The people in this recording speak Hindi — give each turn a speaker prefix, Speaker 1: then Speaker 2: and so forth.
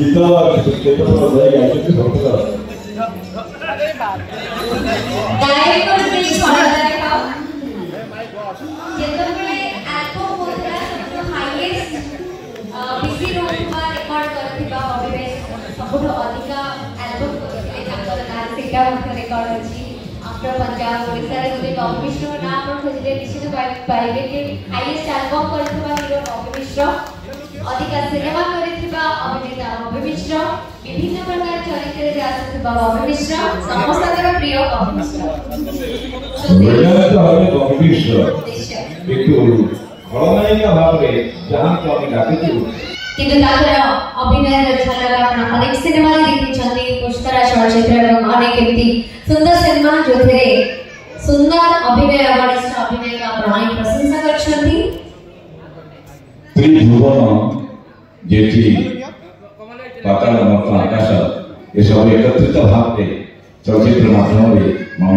Speaker 1: गीत केते बड़ जाय गाइछथि भक्तरा
Speaker 2: गायक को भी छोड़ देखो जेतबे एल्बम होतरा सबसे हाईएस्ट बीसी रूम पर रिकॉर्ड करथिबा अभिवेश सबुठ अधिक एल्बम करथिले ताकर नाम सेटा मत रिकॉर्ड अछि आफ्टर पंजाब ओडिसा रे गोटे टॉप मिश्र नाम पर खोजले निश्चित पाइबे कि हाईएस्ट एल्बम करथिबा हीरो टॉप मिश्र अधिक सिनेमा करथिबा अभिनेता अभि मिश्र विभिन्न प्रकार चरित्र रे आसथिबा अभि मिश्र समस्तकर प्रिय अभि मिश्र
Speaker 1: वेदांत हरे अभि मिश्र एकटू खलनायिका भाबरे जहां को हम डाकिछु
Speaker 2: किंतु ताकर अभिनय रे झलक आपण अनेक सिनेमा रे देखिछन्ती पुष्करा चलचित्र एवं अनेक एमती सुंदर सिनेमा जोथरे सुंदर अभिनय बलिष्ठ अभिनय का प्राणी प्रशंसा करछन्ती
Speaker 1: त्रिभुवन जेठी पाताल मत आकाश ये सब एकत्रित भाव चलचित्र माध्यम